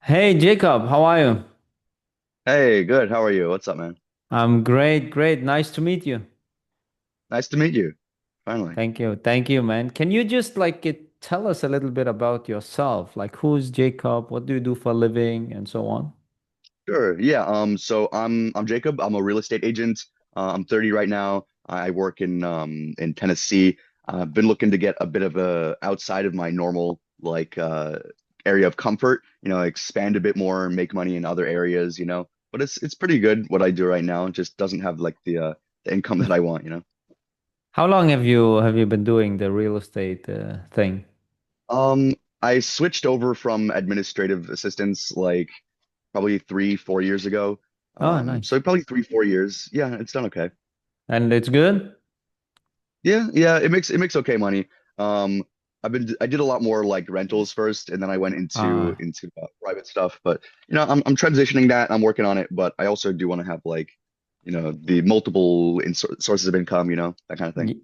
Hey Jacob, how are you? Hey, good. How are you? What's up, man? I'm great, great. Nice to meet you. Nice to meet you. Finally. Thank you, man. Can you just tell us a little bit about yourself? Like, who's Jacob? What do you do for a living, and so on? Sure. Yeah. So I'm Jacob. I'm a real estate agent. I'm 30 right now. I work in Tennessee. I've been looking to get a bit of a outside of my normal area of comfort, expand a bit more, make money in other areas, But it's pretty good what I do right now. It just doesn't have like the income that I want. How long have you been doing the real estate thing? Um, I switched over from administrative assistance like probably 3, 4 years ago. Oh, So nice. probably 3, 4 years. Yeah, it's done okay. And it's good? Yeah, it makes okay money. Um, I did a lot more like rentals first, and then I went into Ah, private stuff. But I'm transitioning that. I'm working on it, but I also do want to have like the multiple in sources of income, that kind of thing. y-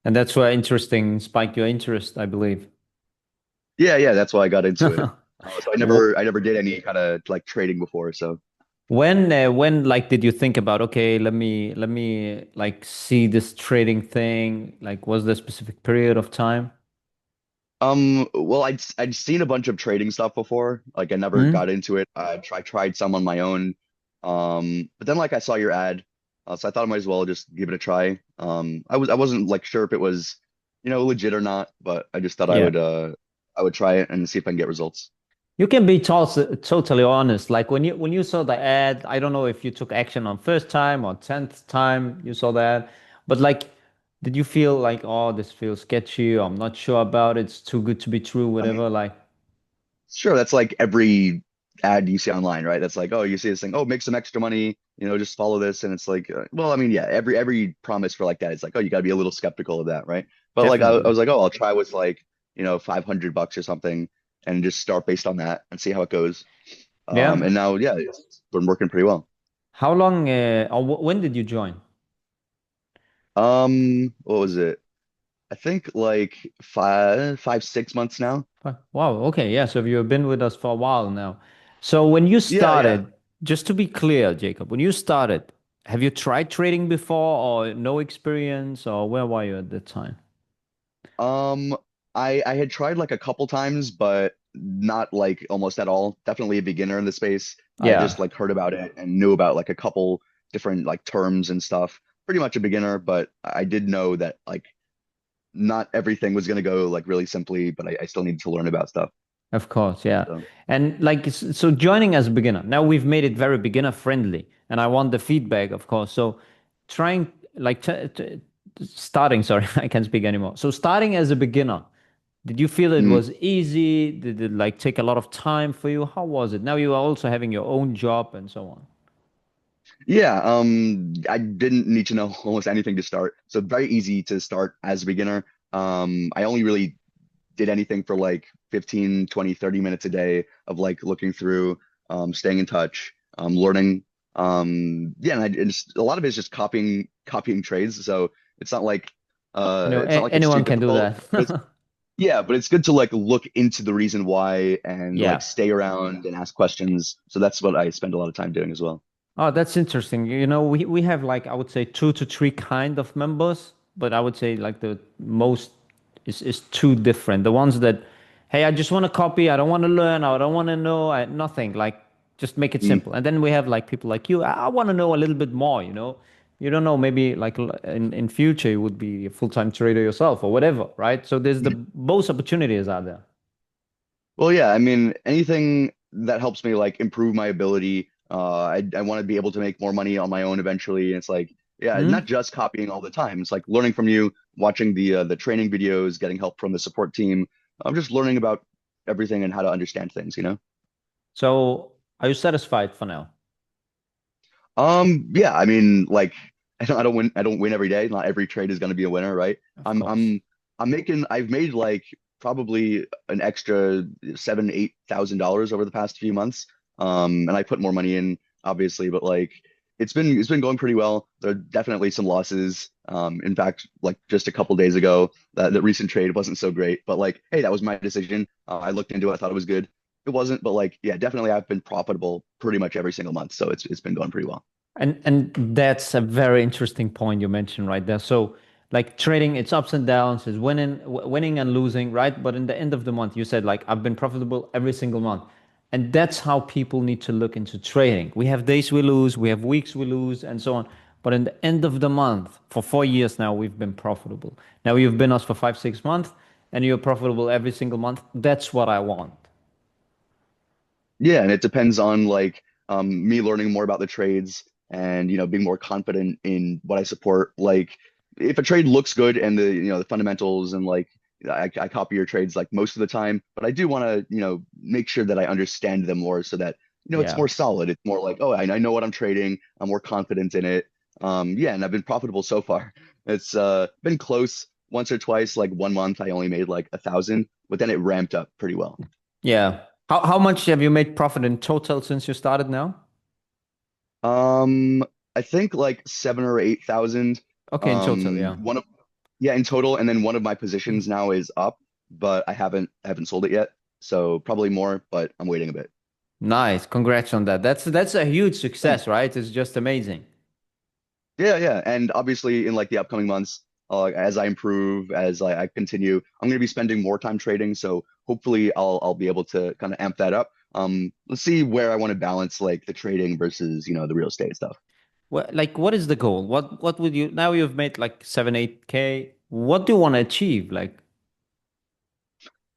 and that's where interesting spiked your interest, I believe. Yeah, that's why I got into it. So I Wh- never did any kind of like trading before. So. when did you think about, okay, let me like see this trading thing? Like, was there a specific period of time? Well, I'd seen a bunch of trading stuff before. Like I never Hmm? got into it. I tried some on my own. But then like I saw your ad, so I thought I might as well just give it a try. I wasn't like sure if it was, legit or not, but I just thought Yeah. I would try it and see if I can get results. You can be totally honest. Like when you saw the ad, I don't know if you took action on first time or 10th time you saw that, but like, did you feel like, oh, this feels sketchy, or I'm not sure about it, it's too good to be true, I mean, whatever? Like, sure, that's like every ad you see online, right? That's like, oh, you see this thing, oh, make some extra money, just follow this, and it's like, well, I mean, yeah, every promise for like that, it's like, oh, you got to be a little skeptical of that, right? But like, I definitely. was like, oh, I'll try with like, $500 or something, and just start based on that and see how it goes. Yeah. And now, yeah, it's been working pretty well. How long, or when did you join? What was it? I think like 6 months now. Wow. Okay. Yeah. So you've been with us for a while now. So when you Yeah. started, just to be clear, Jacob, when you started, have you tried trading before or no experience, or where were you at the time? Um, I had tried like a couple times, but not like almost at all. Definitely a beginner in the space. I just Yeah, like heard about it and knew about like a couple different like terms and stuff. Pretty much a beginner, but I did know that like not everything was gonna go like really simply, but I still needed to learn about stuff. of course. Yeah. So And like, so joining as a beginner, now we've made it very beginner friendly, and I want the feedback, of course. So trying, like, starting, sorry, I can't speak anymore. So starting as a beginner, did you feel it mm, was easy? Did it like take a lot of time for you? How was it? Now you are also having your own job and so on. yeah, I didn't need to know almost anything to start. So very easy to start as a beginner. I only really did anything for like 15, 20, 30 minutes a day of like looking through, staying in touch, learning. Yeah, and a lot of it is just copying trades. So it's not like it's too Anyone can do difficult. But it's that. yeah, but it's good to like look into the reason why and like Yeah. stay around and ask questions. So that's what I spend a lot of time doing as well. Oh, that's interesting. We have like, I would say, two to three kind of members, but I would say like the most is two different. The ones that, hey, I just want to copy, I don't want to learn, I don't want to know, nothing. Like, just make it Mm. simple. And then we have like people like you. I want to know a little bit more. You don't know. Maybe like in future you would be a full-time trader yourself or whatever, right? So there's the both opportunities out there. Well, yeah, I mean, anything that helps me like improve my ability. I want to be able to make more money on my own eventually. And it's like, yeah, not Hmm? just copying all the time. It's like learning from you, watching the training videos, getting help from the support team. I'm just learning about everything and how to understand things. So are you satisfied for now? Yeah, I mean, like I don't win every day. Not every trade is going to be a winner, right? Of I'm course. I'm I've made like probably an extra 7, 8 thousand dollars over the past few months. And I put more money in, obviously, but like it's been going pretty well. There are definitely some losses. In fact, like just a couple days ago, that recent trade wasn't so great, but like, hey, that was my decision. I looked into it, I thought it was good. it wasn't, but like, yeah, definitely I've been profitable pretty much every single month. So it's been going pretty well. And that's a very interesting point you mentioned right there. So like trading, it's ups and downs, it's winning and losing, right? But in the end of the month, you said like I've been profitable every single month. And that's how people need to look into trading. We have days we lose, we have weeks we lose, and so on. But in the end of the month, for 4 years now, we've been profitable. Now you've been us for 5, 6 months, and you're profitable every single month. That's what I want. Yeah, and it depends on like me learning more about the trades and being more confident in what I support. Like if a trade looks good and the fundamentals and like I copy your trades like most of the time, but I do want to make sure that I understand them more so that it's Yeah. more solid. It's more like, oh, I know what I'm trading. I'm more confident in it. Yeah, and I've been profitable so far. It's been close once or twice. Like 1 month I only made like 1,000, but then it ramped up pretty well. Yeah. How much have you made profit in total since you started now? Um, I think like 7 or 8 thousand. Okay, in total, yeah. One of Yeah, in total, and then one of my positions now is up, but I haven't sold it yet, so probably more, but I'm waiting a bit. Nice. Congrats on that. That's a huge success, Thanks. right? It's just amazing. Yeah, yeah, and obviously in like the upcoming months, as I improve, as I continue, I'm going to be spending more time trading, so hopefully I'll be able to kind of amp that up. Let's see where I want to balance like the trading versus the real estate stuff. What is the goal? What would you now you've made like 7, 8K. What do you want to achieve? Like,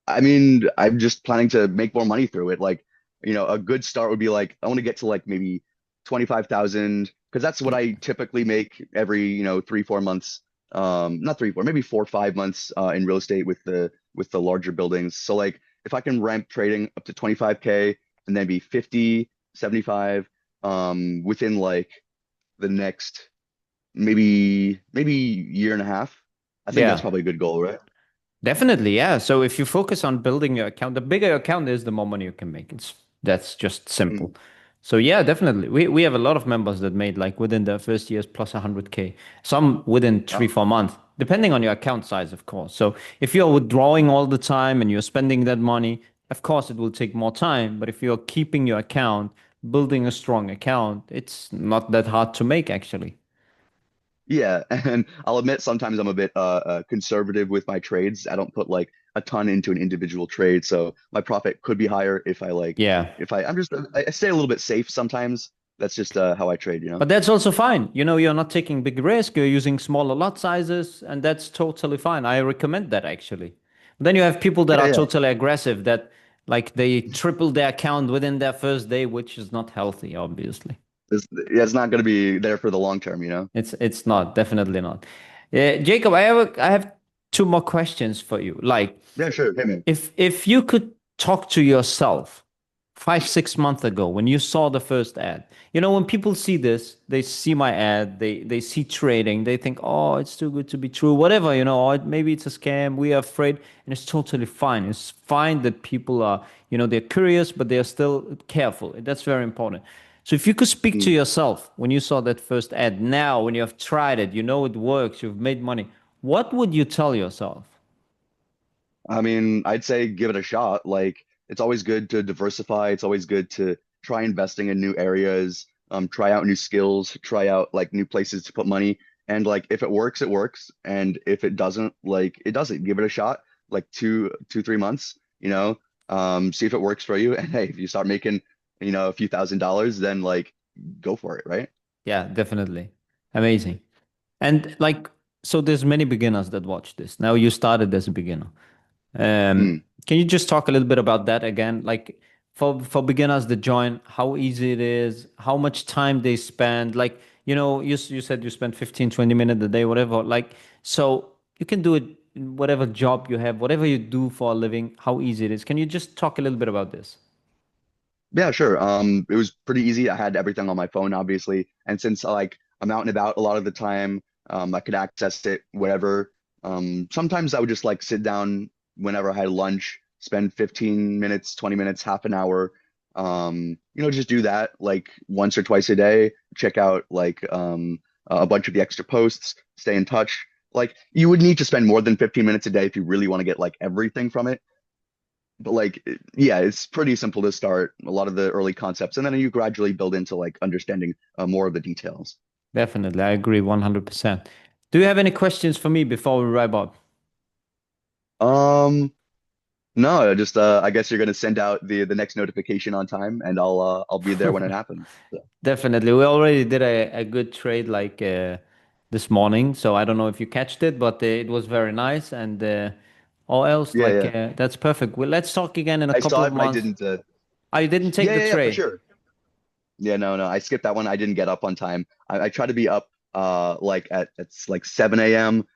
I mean, I'm just planning to make more money through it. Like, a good start would be like I want to get to like maybe 25,000 because that's what I typically make every, 3, 4 months. Not 3, 4, maybe 4, 5 months in real estate with the larger buildings. So like if I can ramp trading up to 25K and then be 50, 75 within like the next maybe year and a half, I think that's yeah. probably a good goal, right? Definitely, yeah. So if you focus on building your account, the bigger your account is, the more money you can make. That's just Mm. simple. So yeah, definitely. We have a lot of members that made like within their first years plus 100K. Some within three, Oh. 4 months, depending on your account size, of course. So if you're withdrawing all the time and you're spending that money, of course it will take more time. But if you're keeping your account, building a strong account, it's not that hard to make actually. Yeah, and I'll admit sometimes I'm a bit conservative with my trades. I don't put like a ton into an individual trade, so my profit could be higher if I like Yeah. if I'm just I stay a little bit safe sometimes. That's just how I trade, you know. But that's also fine. You're not taking big risk, you're using smaller lot sizes, and that's totally fine. I recommend that actually. Then you have people that Yeah, are yeah. totally aggressive that like they triple their account within their first day, which is not healthy, obviously. Yeah, it's not going to be there for the long term, you know. It's not, definitely not. Jacob, I have two more questions for you. Like Yeah, sure. Hey, man. if you could talk to yourself 5, 6 months ago when you saw the first ad, when people see this, they see my ad, they see trading, they think, oh, it's too good to be true, whatever, or maybe it's a scam. We are afraid, and it's totally fine. It's fine that people are, they're curious, but they're still careful. That's very important. So if you could speak to Mm. yourself when you saw that first ad, now when you have tried it, it works, you've made money, what would you tell yourself? I mean, I'd say give it a shot. Like, it's always good to diversify. It's always good to try investing in new areas, try out new skills, try out like new places to put money. And like, if it works, it works. And if it doesn't, like, it doesn't. Give it a shot, like 2, 3 months, see if it works for you. And hey, if you start making, a few $1,000s, then like, go for it, right? Yeah, definitely. Amazing. And like, so there's many beginners that watch this. Now you started as a beginner. Mm. Can you just talk a little bit about that again? Like for beginners that join, how easy it is, how much time they spend. Like, you said you spend 15, 20 minutes a day, whatever. Like, so you can do it in whatever job you have, whatever you do for a living, how easy it is. Can you just talk a little bit about this? Yeah, sure. It was pretty easy. I had everything on my phone, obviously, and since like I'm out and about a lot of the time, I could access it wherever. Sometimes I would just like sit down whenever I had lunch, spend 15 minutes, 20 minutes, half an hour, just do that like once or twice a day. Check out like a bunch of the extra posts, stay in touch. Like you would need to spend more than 15 minutes a day if you really want to get like everything from it. but like yeah, it's pretty simple to start. A lot of the early concepts, and then you gradually build into like understanding more of the details. Definitely, I agree 100%. Do you have any questions for me before we wrap up? Um, no, just I guess you're gonna send out the next notification on time, and I'll be there when it happens. So, Definitely. We already did a good trade like this morning, so I don't know if you catched it, but it was very nice. And all else, yeah, like yeah. that's perfect. Well, let's talk again in a I couple saw of it, but I months. didn't. Oh, you didn't take Yeah, the yeah, yeah, for trade. sure. Yeah, no, no, I skipped that one. I didn't get up on time. I try to be up like at it's like 7 a.m.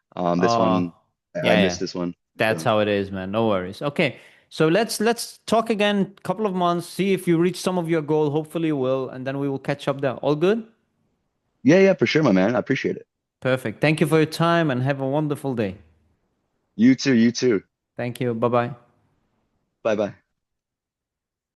This Oh, one I yeah, yeah. missed this one. That's So how it is, man. No worries. Okay. So let's talk again couple of months, see if you reach some of your goal. Hopefully you will, and then we will catch up there. All good? yeah, yeah, for sure, my man. I appreciate it. Perfect. Thank you for your time and have a wonderful day. You too, you too. Thank you. Bye-bye. Bye bye.